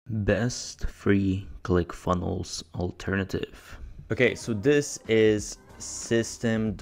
Best free Clickfunnels alternative. Okay, so this is system.io,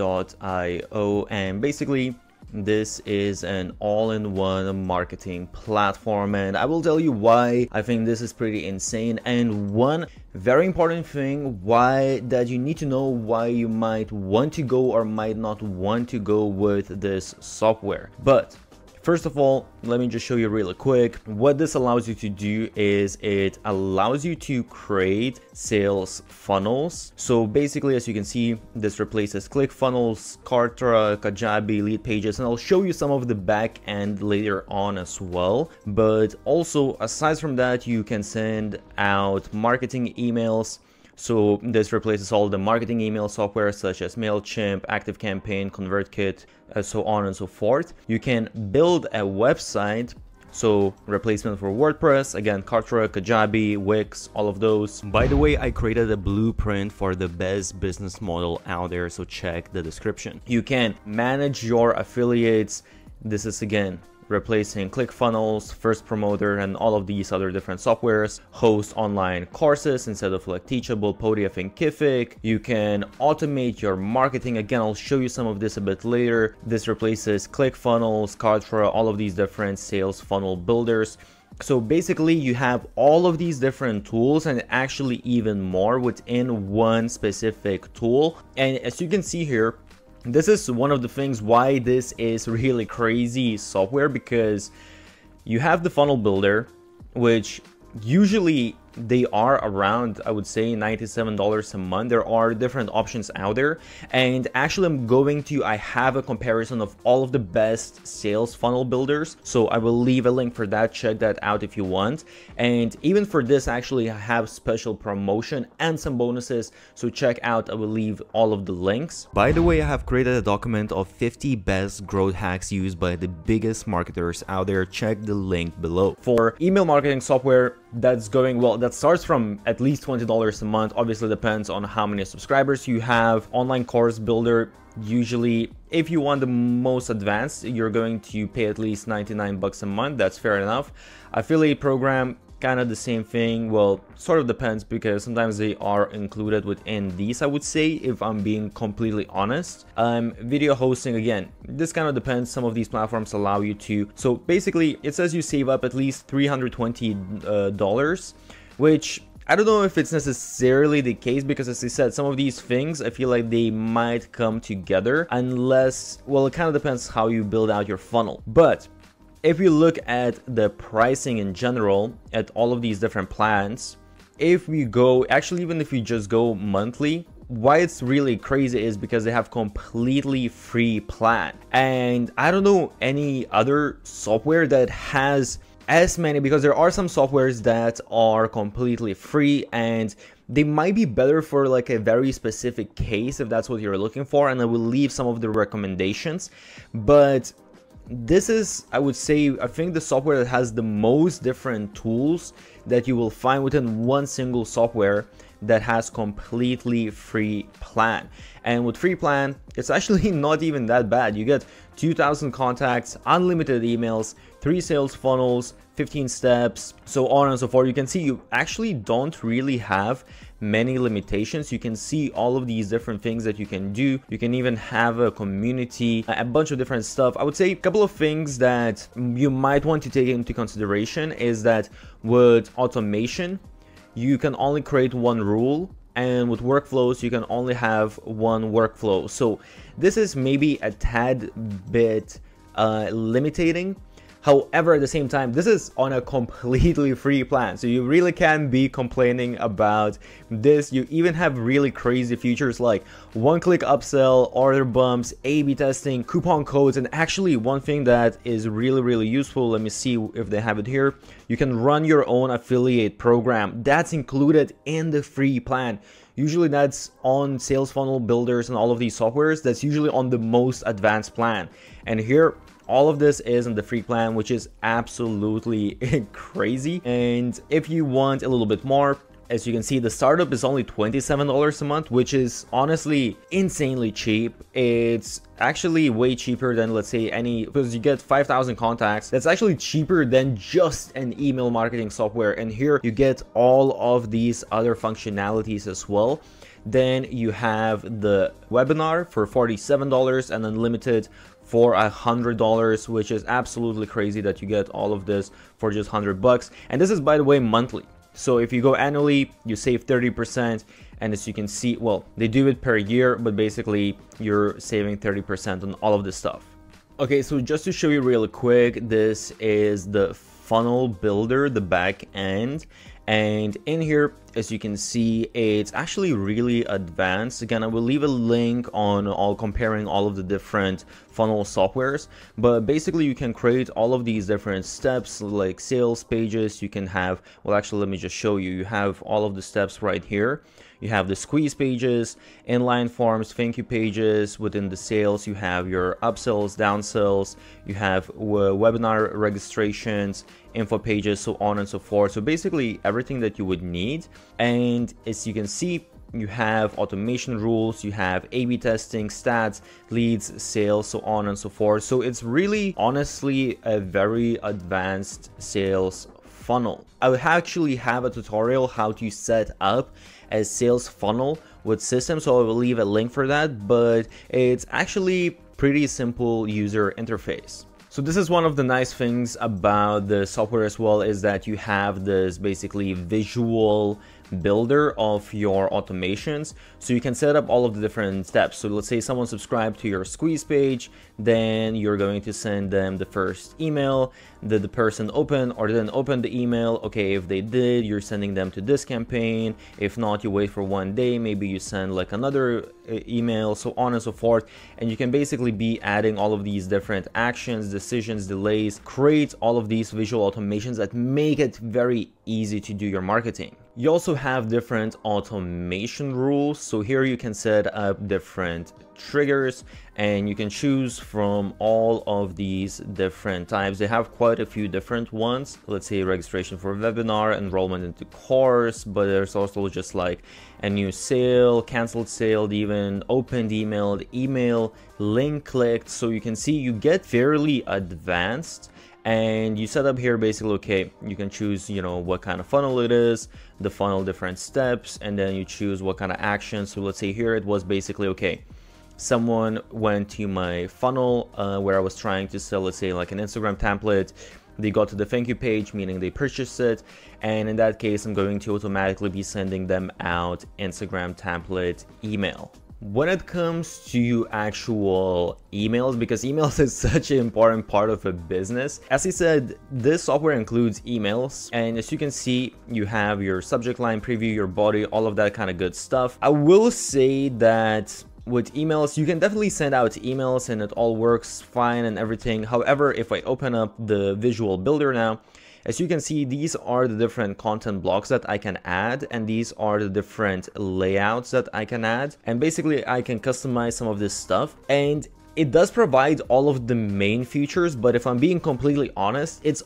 and basically this is an all-in-one marketing platform, and I will tell you why I think this is pretty insane. And one very important thing why that you need to know why you might want to go or might not want to go with this software. But first of all, let me just show you really quick. What this allows you to do is it allows you to create sales funnels. So basically, as you can see, this replaces Clickfunnels, Kartra, Kajabi, lead pages, and I'll show you some of the back end later on as well. But also, aside from that, you can send out marketing emails. So this replaces all the marketing email software such as MailChimp, ActiveCampaign, ConvertKit, so on and so forth. You can build a website, so replacement for WordPress, again, Kartra, Kajabi, Wix, all of those. By the way, I created a blueprint for the best business model out there, so check the description. You can manage your affiliates. This is again replacing Clickfunnels, First Promoter, and all of these other different softwares. Host online courses instead of like Teachable, Podium, and Kifik. You can automate your marketing. Again, I'll show you some of this a bit later. This replaces Clickfunnels, Kartra, all of these different sales funnel builders. So basically you have all of these different tools and actually even more within one specific tool. And as you can see here, this is one of the things why this is really crazy software, because you have the funnel builder, which usually they are around, I would say, $97 a month. There are different options out there, and actually I have a comparison of all of the best sales funnel builders, so I will leave a link for that. Check that out if you want. And even for this, actually I have special promotion and some bonuses, so check out. I will leave all of the links. By the way, I have created a document of 50 best growth hacks used by the biggest marketers out there. Check the link below. For email marketing software, that's going well. That starts from at least $20 a month. Obviously depends on how many subscribers you have. Online course builder, usually if you want the most advanced, you're going to pay at least 99 bucks a month. That's fair enough. Affiliate program, kind of the same thing. Well, sort of depends, because sometimes they are included within these, I would say, if I'm being completely honest. Video hosting, again, this kind of depends. Some of these platforms allow you to. So basically it says you save up at least $320, which I don't know if it's necessarily the case, because as I said, some of these things I feel like they might come together unless, well, it kind of depends how you build out your funnel. But if you look at the pricing in general at all of these different plans, if we go, actually even if you just go monthly, why it's really crazy is because they have completely free plan. And I don't know any other software that has as many, because there are some softwares that are completely free and they might be better for like a very specific case if that's what you're looking for, and I will leave some of the recommendations. But this is, I would say, I think the software that has the most different tools that you will find within one single software that has completely free plan. And with free plan, it's actually not even that bad. You get 2,000 contacts, unlimited emails, 3 sales funnels, 15 steps, so on and so forth. You can see you actually don't really have many limitations. You can see all of these different things that you can do. You can even have a community, a bunch of different stuff. I would say a couple of things that you might want to take into consideration is that with automation, you can only create one rule, and with workflows, you can only have one workflow. So this is maybe a tad bit limiting. However, at the same time, this is on a completely free plan, so you really can't be complaining about this. You even have really crazy features like one-click upsell, order bumps, A/B testing, coupon codes, and actually one thing that is really useful, let me see if they have it here, you can run your own affiliate program. That's included in the free plan. Usually that's on sales funnel builders and all of these softwares, that's usually on the most advanced plan. And here, all of this is in the free plan, which is absolutely crazy. And if you want a little bit more, As you can see, the startup is only $27 a month, which is honestly insanely cheap. It's actually way cheaper than, let's say, because you get 5,000 contacts. That's actually cheaper than just an email marketing software. And here you get all of these other functionalities as well. Then you have the webinar for $47 and unlimited for $100, which is absolutely crazy that you get all of this for just $100. And this is, by the way, monthly. So if you go annually, you save 30%. And as you can see, well, they do it per year, but basically you're saving 30% on all of this stuff. Okay, so just to show you really quick, this is the funnel builder, the back end. And in here, as you can see, it's actually really advanced. Again, I will leave a link on comparing all of the different funnel softwares, but basically you can create all of these different steps like sales pages. You can have, well, actually, let me just show you. You have all of the steps right here. You have the squeeze pages, inline forms, thank you pages. Within the sales, you have your upsells, downsells, you have webinar registrations, info pages, so on and so forth. So basically everything that you would need. And as you can see, you have automation rules, you have A/B testing, stats, leads, sales, so on and so forth. So it's really honestly a very advanced sales funnel. I would actually have a tutorial how to set up a sales funnel with systems, so I will leave a link for that, but it's actually pretty simple user interface. So this is one of the nice things about the software as well, is that you have this basically visual builder of your automations, so you can set up all of the different steps. So let's say someone subscribed to your squeeze page, then you're going to send them the first email. Did the person open or didn't open the email? Okay, if they did, you're sending them to this campaign. If not, you wait for 1 day, maybe you send like another email, so on and so forth. And you can basically be adding all of these different actions, decisions, delays, create all of these visual automations that make it very easy to do your marketing. You also have different automation rules. So here you can set up different triggers and you can choose from all of these different types. They have quite a few different ones. Let's say registration for a webinar, enrollment into course, but there's also just like a new sale, canceled sale, even opened email, link clicked. So you can see you get fairly advanced. And you set up here basically, okay, you can choose, you know, what kind of funnel it is, the funnel different steps, and then you choose what kind of action. So let's say here it was basically, okay, someone went to my funnel where I was trying to sell, let's say like an Instagram template. They got to the thank you page, meaning they purchased it. And in that case, I'm going to automatically be sending them out Instagram template email. When it comes to actual emails, because emails is such an important part of a business, as I said, this software includes emails, and as you can see, you have your subject line, preview, your body, all of that kind of good stuff. I will say that with emails, you can definitely send out emails and it all works fine and everything. However, if I open up the visual builder now, as you can see, these are the different content blocks that I can add, and these are the different layouts that I can add. And basically, I can customize some of this stuff. And it does provide all of the main features, but if I'm being completely honest, it's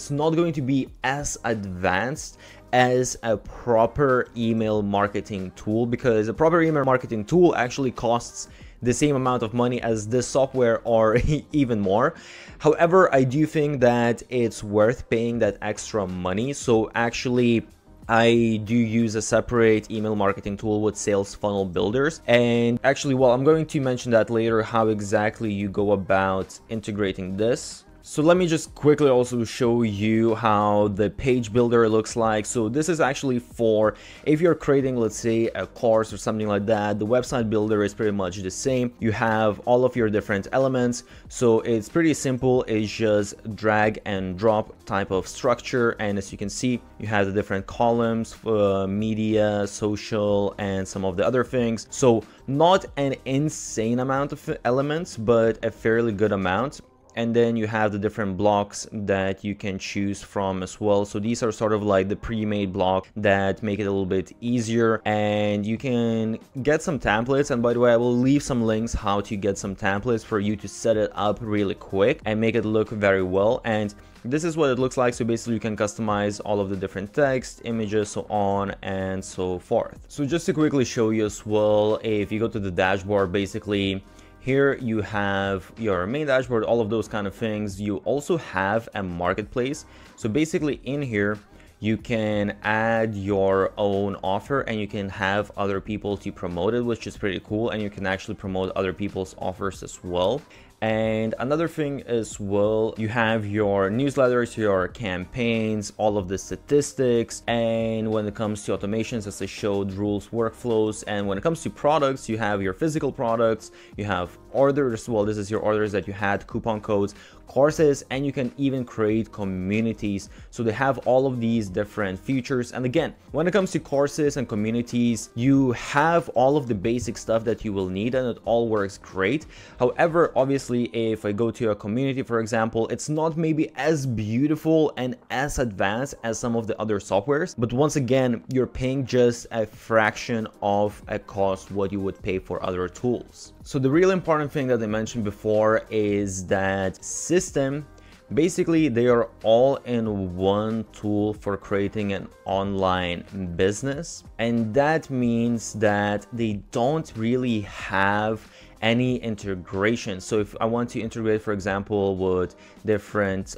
not going to be as advanced as a proper email marketing tool, because a proper email marketing tool actually costs the same amount of money as this software or even more. However, I do think that it's worth paying that extra money. So actually, I do use a separate email marketing tool with sales funnel builders. And actually, well, I'm going to mention that later, how exactly you go about integrating this. So let me just quickly also show you how the page builder looks like. So this is actually for if you're creating, let's say, a course or something like that. The website builder is pretty much the same. You have all of your different elements. So it's pretty simple. It's just drag and drop type of structure. And as you can see, you have the different columns for media, social, and some of the other things. So not an insane amount of elements, but a fairly good amount. And then you have the different blocks that you can choose from as well. So these are sort of like the pre-made block that make it a little bit easier, and you can get some templates. And by the way, I will leave some links how to get some templates for you to set it up really quick and make it look very well. And this is what it looks like. So basically you can customize all of the different text, images, so on and so forth. So just to quickly show you as well, if you go to the dashboard, basically here you have your main dashboard, all of those kind of things. You also have a marketplace. So basically in here, you can add your own offer and you can have other people to promote it, which is pretty cool. And you can actually promote other people's offers as well. And another thing as well, you have your newsletters, your campaigns, all of the statistics. And when it comes to automations, as I showed, rules, workflows. And when it comes to products, you have your physical products, you have orders. Well, this is your orders that you had, coupon codes, courses, and you can even create communities. So they have all of these different features. And again, when it comes to courses and communities, you have all of the basic stuff that you will need and it all works great. However, obviously, if I go to a community, for example, it's not maybe as beautiful and as advanced as some of the other softwares, but once again, you're paying just a fraction of a cost what you would pay for other tools. So the real important thing that I mentioned before is that system, basically they are all in one tool for creating an online business, and that means that they don't really have any integration. So if I want to integrate, for example, with different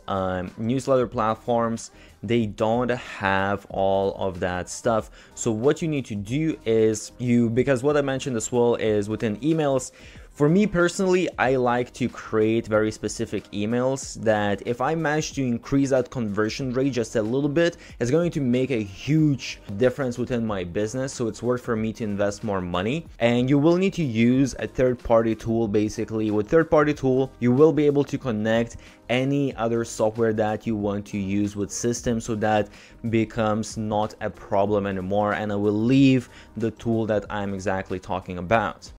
newsletter platforms, they don't have all of that stuff. So what you need to do is because what I mentioned as well is within emails, for me personally, I like to create very specific emails that if I manage to increase that conversion rate just a little bit, it's going to make a huge difference within my business. So it's worth for me to invest more money. And you will need to use a third-party tool. Basically, with third-party tool, you will be able to connect any other software that you want to use with system, so that becomes not a problem anymore. And I will leave the tool that I'm exactly talking about.